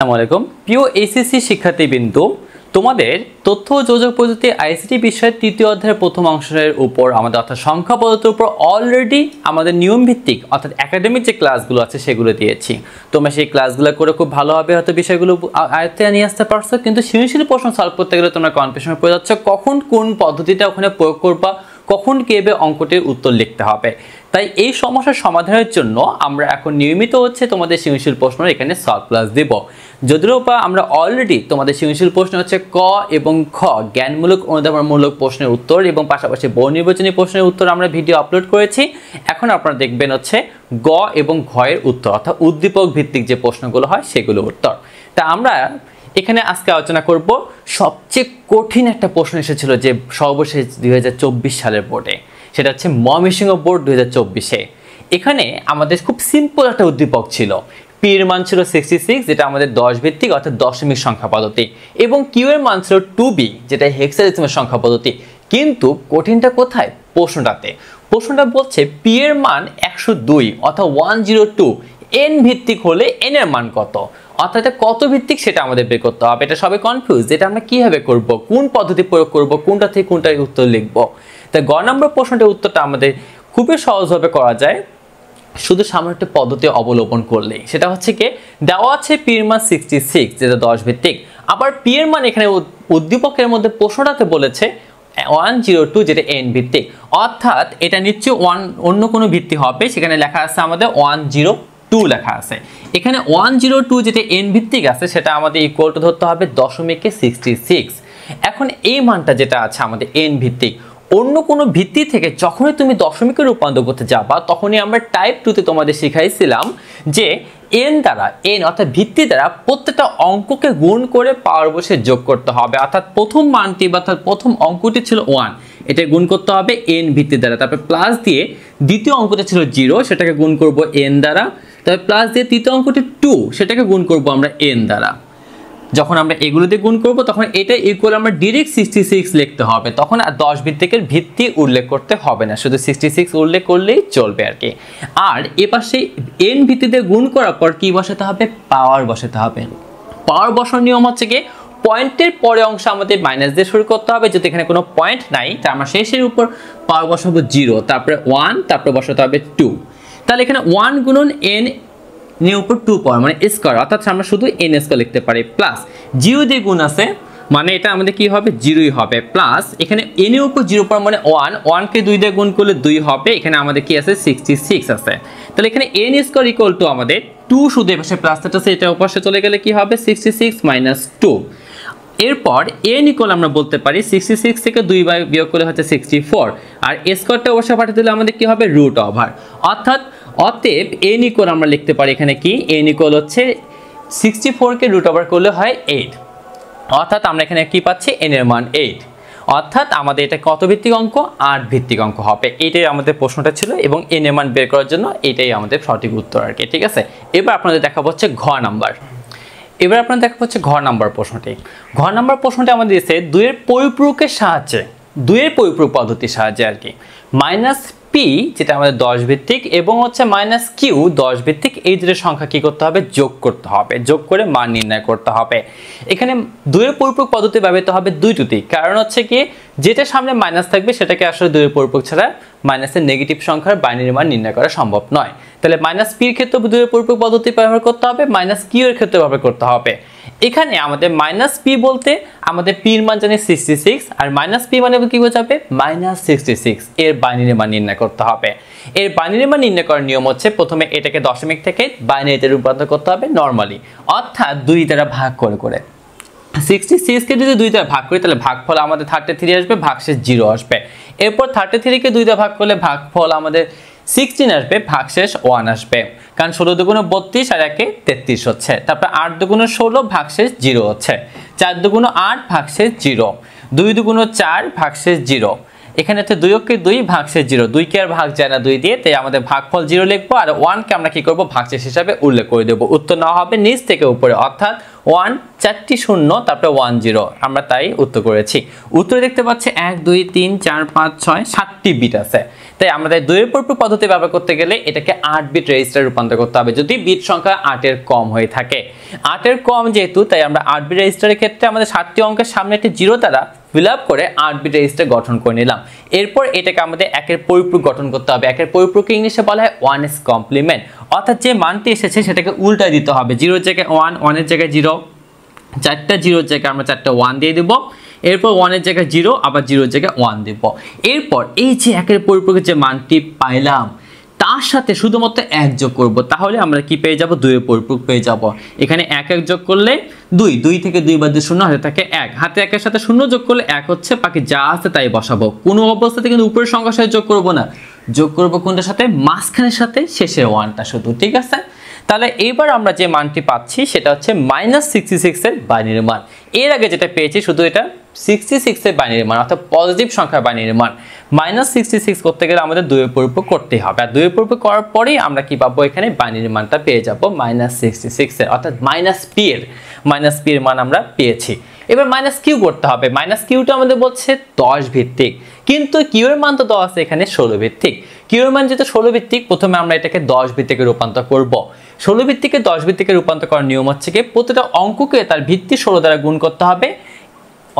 আসসালামু আলাইকুম প্রিয় এসএসসি শিক্ষার্থীবৃন্দ, তোমাদের তথ্য ও যোগাযোগ প্রযুক্তি আইসিটি বিষয়ের তৃতীয় অধ্যায়ের প্রথম অংশের উপর আমাদের অর্থাৎ সংখ্যা পদ্ধতির উপর অলরেডি আমাদের নিয়ম ভিত্তিক অর্থাৎ একাডেমিক যে ক্লাসগুলো আছে সেগুলো দিয়েছি। তোমরা সেই ক্লাসগুলো করে খুব ভালোভাবে হয়তো বিষয়গুলো আয়ত্তে নিয়ে আসতে পারছো, কিন্তু সৃজনশীল প্রশ্ন সলভ করতে গেলে তোমরা কনফিউশনে পড়ে যাচ্ছ কখন কোন পদ্ধতিটা ওখানে প্রয়োগ করবা, কখন কিভাবে অঙ্কটির উত্তর লিখতে হবে। তাই এই সমস্যার সমাধানের জন্য আমরা এখন নিয়মিত তোমাদের সৃজনশীল প্রশ্ন এখানে সলভ ক্লাস দেব। যদিও বা আমরা অলরেডি তোমাদের সৃজনশীল প্রশ্ন ক এবং খ জ্ঞানমূলক অনুধাবনমূলক প্রশ্নের উত্তর এবং পাশাপাশি বহু নির্বাচনী প্রশ্নের উত্তর আমরা ভিডিও আপলোড করেছি। এখন আপনারা দেখবেন গ এবং ঘ এর উত্তর, অর্থাৎ উদ্দীপক ভিত্তিক যে প্রশ্নগুলো হয় সেগুলো উত্তর। তা আমরা এখানে আজকে আলোচনা করব সবচেয়ে কঠিন একটা প্রশ্ন এসেছিল যে সর্বশেষ 2024 সালের বোর্ডে, সেটা ময়মনসিংহ বোর্ড 2024-এ। এখানে আমাদের খুব সিম্পল একটা উদ্দীপক ছিল। পি এর মান ছিল 66, যেটা আমাদের 10 ভিত্তিক অর্থাৎ দশমিক সংখ্যা পদ্ধতি, এবং কিউ এর মান ছিল 2b, যেটা হেক্সাডেসিমাল সংখ্যা পদ্ধতি। কিন্তু কঠিনটা কোথায়? প্রশ্নটা বলছে পি এর মান 102 অর্থাৎ 102, এন ভিত্তিক হলে এন এর মান কত, অর্থাৎ কত ভিত্তিক সেটা আমাদের বের করতে হবে। এটা সবাই কনফিউজ, যেটা আমরা কিভাবে করব, কোন পদ্ধতি প্রয়োগ করব, কোনটা থেকে কোনটার উত্তর লিখব। তাই গ নম্বর প্রশ্নটার উত্তরটা আমাদের খুবই সহজভাবে করা যায় শুধু সামান্য একটা পদ্ধতি অবলম্বন করলেই। সেটা কি দেওয়া আছে পি এর মান 66, যেটা 10 ভিত্তিক, আবার পি এর মান এখানে উদ্দীপকের মধ্যে প্রশ্নটাতে বলেছে 102, যেটা এন ভিত্তিক, অর্থাৎ এটা নিশ্চয়ই অন্য কোনো ভিত্তি হবে। সেখানে লেখা আছে আমাদের 102 লেখা আছে। এখানে 102 যেটা এন ভিত্তিক আছে সেটা আমাদের ইকুয়াল টু ধরতে হবে দশমিকে 66। এখন এই মানটা যেটা আছে আমাদের এন ভিত্তিক, অন্য কোনো ভিত্তি থেকে যখনই তুমি দশমিকে রূপান্তর করতে যাবা তখনই আমরা টাইপ 2-তে তোমাদের শিখাইছিলাম যে এন দ্বারা, এন অর্থাৎ ভিত্তি দ্বারা প্রত্যেকটা অঙ্ককে গুণ করে পাওয়ার বসে যোগ করতে হবে। অর্থাৎ প্রথম মানটি অর্থাৎ প্রথম অঙ্কটি ছিল 1, এটা গুণ করতে হবে এন ভিত্তি দ্বারা, তারপরে প্লাস দিয়ে দ্বিতীয় অঙ্কটা ছিল 0, সেটাকে গুণ করব এন দ্বারা, তারপরে প্লাস দিয়ে তৃতীয় অঙ্কটি 2, সেটাকে গুণ করব আমরা এন দ্বারা। যখন আমরা এগুলো দিয়ে গুণ করব তখন এটা ইকুয়াল আমরা ডাইরেক্ট 66 লিখতে হবে, তখন আর 10 ভিত্তিকের ভিত্তি উল্লেখ করতে হবে না, শুধু 66 উল্লেখ করলেই চলবে আর কি। আর এপাশে এন ভিত্তিতে গুণ করার পর কি বসাতে হবে? পাওয়ার বসাতে হবে। পাওয়ার বসানোর নিয়ম কি পয়েন্টের পরে অংশ আমাদের মাইনাস দিয়ে শুরু করতে হবে, যদি এখানে কোনো পয়েন্ট নাই তার আমরা শেষের উপর পাওয়ার বসাবো 0, তারপরে 1, তারপরে বসাতে হবে 2। তাহলে এখানে 1 গুণন এন এর উপর 2 পাওয়ার মানে স্কয়ার, অর্থাৎ আমরা শুধু এন স্কয়ার লিখতে পারি, প্লাস 0 দিয়ে গুণ আছে মানে এটা আমাদের কি হবে? 0ই হবে, প্লাস এখানে এন এর উপর 0 পাওয়ার মানে 1 কে 2 দিয়ে গুণ করলে 2 হবে। এখানে আমাদের কি আছে? 66 আছে। তাহলে এখানে এন স্কয়ার ইকুয়াল টু আমাদের 2, শুধু এপাশে প্লাসটা আছে, এটা ওপাশে চলে গেলে কি হবে? 66 মাইনাস 2। এরপর এন ইকুয়াল আমরা বলতে পারি 66 থেকে 2 বিয়োগ করলে হচ্ছে 64, আর স্কয়ারটা অবশ্যই পাঠিয়ে দিলে আমাদের কি হবে? Root over. অতএব এন ইকুয়াল আমরা লিখতে পারি এখানে কি এন ইকুয়াল 64 কে রুট ওভার করলে হয় 8, অর্থাৎ আমরা এখানে কি পাচ্ছি? এন এর মান 8, অর্থাৎ আমাদের এটা কত ভিত্তিক অঙ্ক? 8 ভিত্তিক অঙ্ক হবে। এটাই আমাদের প্রশ্নটা ছিল এবং এন এর মান বের করার জন্য এটাই আমাদের সঠিক উত্তর আর কি। ঠিক আছে, এবার আপনাদের দেখাবো ঘ নাম্বার। এবার আপনারা দেখা হচ্ছে ঘ নাম্বার প্রশ্নটি। ঘ নাম্বার প্রশ্নটি আমাদের দিয়েছে 2 এর পরিপূরকের সাহায্যে, 2 এর পরিপূরক পদ্ধতির সাহায্যে আর কি, মাইনাস পি যেটা আমাদের 10 ভিত্তিক এবং মাইনাস কিউ 10 ভিত্তিক, এই দুটো সংখ্যা কি করতে হবে? যোগ করতে হবে, যোগ করে মান নির্ণয় করতে হবে। এখানে 2 এর পরিপূরক পদ্ধতি ব্যবহৃত হবে দুইটি, কারণ কি যেটা সামনে মাইনাস থাকবে সেটাকে আসলে 2 এর পরিপূরক ছাড়া মাইনাসের নেগেটিভ সংখ্যার বাইনারি মান নির্ণয় করা সম্ভব নয়। তাহলে মাইনাস পির ক্ষেত্রে 2 এর পরিপূরক পদ্ধতি ব্যবহার করতে হবে, মাইনাস কিউ এর ক্ষেত্রে ব্যবহার করতে হবে। এখানে আমাদের মাইনাস পি বলতে আমাদের পি এর মান জানি 66, আর মাইনাস পি মানে কি বোঝাবে? মাইনাস 66, এর বাইনারি মান নির্ণয় করতে হবে। এর বাইনারি মান নির্ণয় করার নিয়ম প্রথমে এটাকে দশমিক থেকে বাইনারিতে রূপান্তর করতে হবে নরমালি, অর্থাৎ 2 দ্বারা ভাগ করে 66 কে যদি 2 দ্বারা ভাগ করি তাহলে ভাগফল আমাদের 33 আসবে, ভাগশেষ 0 আসবে। এরপর 33 কে 2 দ্বারা ভাগ করলে ভাগফল আমাদের 16 আসবে, ভাগশেষ 1 আসবে, কারণ 16 দুগুণে 32 আর 1 33 হচ্ছে। তারপর 8 দুগুণে 16, ভাগশেষ 0 হচ্ছে। 4 দুগুণে 8, ভাগশেষ 0। 2 দুগুণে 4, ভাগশেষ 0। এখানে হচ্ছে 2 অক্ষে 2 ভাগশেষ 0, 2 কে আর ভাগ যায় না 2 দিয়ে, তাই আমাদের ভাগফল 0 লিখবো আর 1 কে আমরা কি করব ভাগশেষ হিসাবে উল্লেখ করে দেব। উত্তর নেওয়া হবে নিচ থেকে উপরে, অর্থাৎ 1 4টি 0 তারপরে 1 0, আমরা তাই উত্তর করেছি। উত্তরে দেখতে পাচ্ছি 1 2 3 4 5 6 7টি বিট আছে, তাই আমাদের 2 এর পরিপূরক পদ্ধতি ব্যবহার করতে গেলে এটাকে 8 বিট রেজিস্টারে রূপান্তর করতে হবে যদি বিট সংখ্যা 8 এর কম হয়ে থাকে। 8 এর কম যেহেতু, তাই আমরা 8 বিট রেজিস্টারের ক্ষেত্রে আমাদের 7টি অঙ্কের সামনে একটি 0 দ্বারা ফিল আপ করে 8 বিট রেজিস্টার গঠন করে নিলাম। এরপর এটাকে আমাদের 1 এর পরিপূরক গঠন করতে হবে। 1 এর পরিপূরককে ইংলিশে বলা হয় 1's কমপ্লিমেন্ট, অর্থাৎ যে মানটি এসেছে সেটাকে উল্টায় দিতে হবে। 0 এর জায়গায় 1, 1 এর জায়গায় 0, 4টা 0 এর জায়গায় আমরা 4টা 1 দিয়ে দেব। এরপর 1 এর জায়গায় 0, আবার 0 এর জায়গায় 1 দেব। এরপর এই যে 1 এর পরিপূরকের যে মানটি পাইলাম তার সাথে শুধুমাত্র 1 যোগ করব, তাহলে আমরা কি পেয়ে যাব 2 এর পরিপূরক পেয়ে যাব। এখানে 1 1 যোগ করলে 2, 2 থেকে 2 বাদ দিয়ে 0 হাতে থাকে 1, হাতে 1 এর সাথে 0 যোগ করলে 1 হচ্ছে, বাকি যা আছে তাই বসাবো। কোনো অবস্থাতে কিন্তু উপরের সংখ্যার সাথে যোগ করব না, যোগ করব কোনটার সাথে, মাঝখানের সাথে শেষের 1টা শুধু, ঠিক আছে। তাহলে এবার আমরা যে মানটি পাচ্ছি সেটা হচ্ছে -66 এর বাইনারি মান। এর আগে যেটা পেয়েছি শুধু এটা 66 এর বাইনারি মান, অর্থাৎ পজিটিভ সংখ্যার বাইনারি মান। -66 করতে গেলে আমাদের 2 এর পরিপূরক করতেই হবে, আর 2 এর পরিপূরক করার পরেই আমরা কি পাবো, এখানে বাইনারি মানটা পেয়ে যাব -66 এর, অর্থাৎ -p এর মান আমরা পেয়েছি। এবার -q করতে হবে। -qটা আমাদের বলছে 10 ভিত্তিক, কিন্তু q এর মান তো 10 আছে, এখানে 16 ভিত্তিক। q এর মান যেহেতু 16 ভিত্তিক, প্রথমে আমরা এটাকে 10 ভিত্তিকে রূপান্তর করব। 16 ভিত্তিকে 10 ভিত্তিকে রূপান্তর করার নিয়ম হচ্ছে কি, প্রতিটা অঙ্ককে তার ভিত্তি 16 দ্বারা গুণ করতে হবে,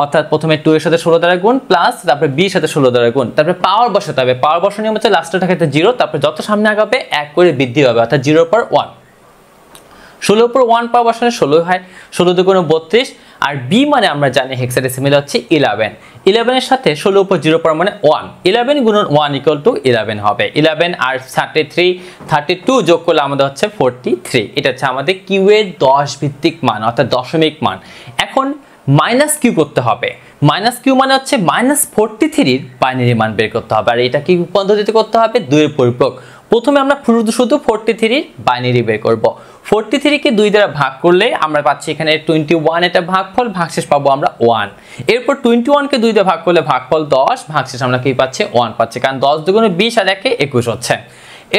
অর্থাৎ প্রথমে 2 এর সাথে 16 দ্বারা গুণ প্লাস তারপরে b এর সাথে 16 দ্বারা গুণ, তারপরে পাওয়ার বসাতে হবে। পাওয়ার বসানোর নিয়ম হচ্ছে লাস্টের টাকাতে 0, তারপরে যত সামনে আগাবে 1 করে বৃদ্ধি হবে, অর্থাৎ 0 এর পর 1। 16 এর পর 1 পাওয়ার বসালে 16 হয়, 16 দুগুণে 32, আর b মানে আমরা জানি হেক্সাডেসিমালে হচ্ছে 11। 11 এর সাথে 16 উপর 0 পর মানে 1, 11 গুণন 1 ইকুয়াল টু 11 হবে। 11 আর 32 যোগ করলে আমাদের হচ্ছে 43। এটা হচ্ছে আমাদের q এর 10 ভিত্তিক মান, অর্থাৎ দশমিক মান। এখন -q করতে হবে। -q মানে হচ্ছে -43 এর বাইনারি মান বের করতে হবে, আর এটা কি পদ্ধতিতে করতে হবে, 2 এর পরিপূরক। প্রথমে আমরা শুধু 43 এর বাইনারি বের করব। 43 কে 2 দ্বারা ভাগ করলে আমরা পাচ্ছি এখানে 21, এটা ভাগফল, ভাগশেষ পাবো আমরা 1। এরপর 21 কে 2 দিয়ে ভাগ করলে ভাগফল 10, ভাগশেষ আমরা কি পাচ্ছি 1 পাচ্ছি, কারণ 10 দুগুণে 20 আর 1 এ 21 হচ্ছে।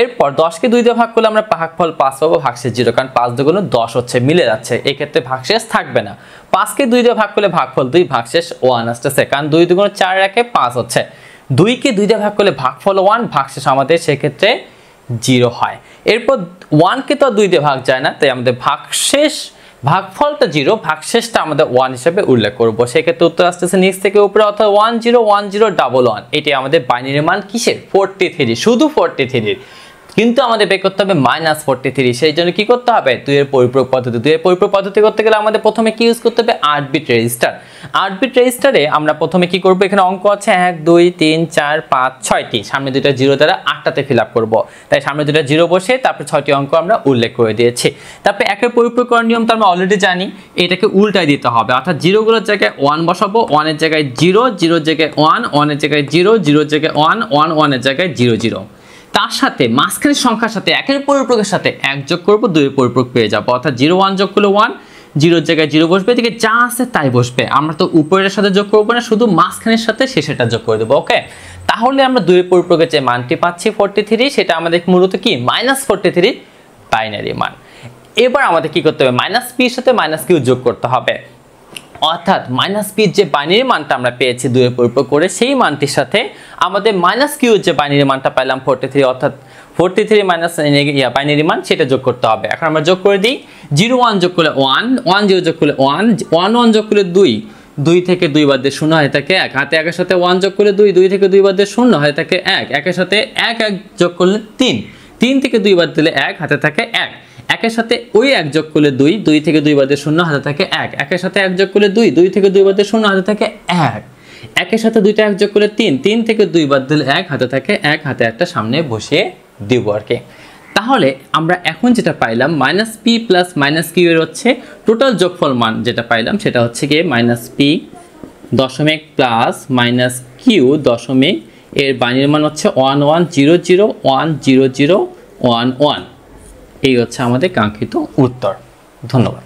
এরপর 10 কে 2 দিয়ে ভাগ করলে আমরা ভাগফল 5 পাবো, ভাগশেষ 0, কারণ 5 দুগুণে 10 হচ্ছে, মিলে যাচ্ছে, এই ক্ষেত্রে ভাগশেষ থাকবে না। 5 কে 2 দিয়ে ভাগ করলে ভাগফল 2, ভাগশেষ 1 আসছে, কারণ 2 দুগুণে 4 আর 1 এ 5 হচ্ছে। 2 কে 2 দিয়ে ভাগ করলে ভাগফল 1, ভাগশেষ আমাদের সেক্ষেত্রে 0 হয়। এরপর 1 কে তো 2 দিয়ে ভাগ যায় না, তাই আমাদের ভাগফলটা 0, ভাগশেষটা আমাদের 1 হিসেবে উল্লেখ করব। সেক্ষেত্রে উত্তর আসতেছে নিচ থেকে উপরে, অর্থাৎ 101011, এটি আমাদের বাইনারি মান কিসের, 43, শুধু 43। কিন্তু আমাদের বের করতে হবে -43, সেই জন্য কি করতে হবে, 2 এর পরিপূরক পদ্ধতি। 2 এর পরিপূরক পদ্ধতি করতে গেলে আমাদের প্রথমে কি ইউজ করতে হবে, 8 বিট রেজিস্টার। 8 বিট রেজিস্টারে আমরা প্রথমে কি করব, এখানে অঙ্ক আছে 1 2 3 4 5 6টি, সামনে দুটো 0 দ্বারা 8টাতে ফিল আপ করব, তাই সামনে দুটো 0 বসে তারপর 6টি অঙ্ক আমরা উল্লেখ করে দিয়েছি। তারপর 1 এর পরিপূরক করার নিয়ম তো আমরা অলরেডি জানি, এটাকে উল্টায় দিতে হবে, অর্থাৎ 0 গুলোর জায়গায় 1 বসাবো, 1 এর জায়গায় 0, 0 এর জায়গায় 1, 1 এর জায়গায় 0, 0 এর জায়গায় 1, 1, 1 এর জায়গায় 0 0। তার সাথে মাঝখানের সংখ্যার সাথে 1 এর পরিপূরকের সাথে 1 যোগ করব, 2 এর পরিপূরক পেয়ে যাব, অর্থাৎ 0 1 যোগ করলে 1, 0 এর জায়গায় 0 বসবে, এদিকে যা আছে তাই বসবে। আমরা তো উপরের সাথে যোগ করব না, শুধু মাঝখানের সাথে শেষেরটা যোগ করে দেব। ওকে, তাহলে আমরা 2 এর পরিপূরকের যে মানটি পাচ্ছি 43, সেটা আমাদের মূলত কি -43 বাইনারি মান। এবার আমাদের কি করতে হবে, -p এর সাথে -q যোগ করতে হবে, অর্থাৎ -p এর যে বাইনারি মানটা আমরা পেয়েছি 2 এর পরিপূরক করে, সেই মানটির সাথে আমাদের -q এর যে বাইনারি মানটা পেলাম 43, অর্থাৎ 43 মাইনাস বাইনারি মান, সেটা যোগ করতে হবে। এখন আমরা যোগ করে দিই, 0 1 যোগ করলে 1, 1 0 যোগ করলে 1, 1 1 যোগ করলে 2, 2 থেকে 2 বাদ দিয়ে 0 হয়ে থাকে 1, হাতে 1 এর সাথে 1 যোগ করলে 2, 2 থেকে 2 বাদ দিয়ে 0 হয়ে থাকে 1, 1 এর সাথে 1 1 যোগ করলে 3, 3 থেকে 2 বাদ দিলে 1, হাতে থাকে 1, 1 এর সাথে ওই 1 যোগ করলে 2, 2 থেকে 2 বাদ দিয়ে 0, হাতে থাকে 1, 1 এর সাথে 1 যোগ করলে 2, 2 থেকে 2 বাদ দিয়ে 0, হাতে থাকে 1, 1 এর সাথে 2টা 1 যোগ করলে 3, 3 থেকে 2 বাদ দিলে 1, হাতে থাকে 1, হাতে একটা সামনে বসিয়ে দিব আর কি। তাহলে আমরা এখন যেটা পাইলাম -p প্লাস -q এর হচ্ছে টোটাল যোগফল মান, যেটা পাইলাম সেটা হচ্ছে কি -p দশমিক প্লাস -q দশমিক, এর বাইনারি মান হচ্ছে 1100100111। এই হচ্ছে আমাদের কাঙ্ক্ষিত উত্তর। ধন্যবাদ।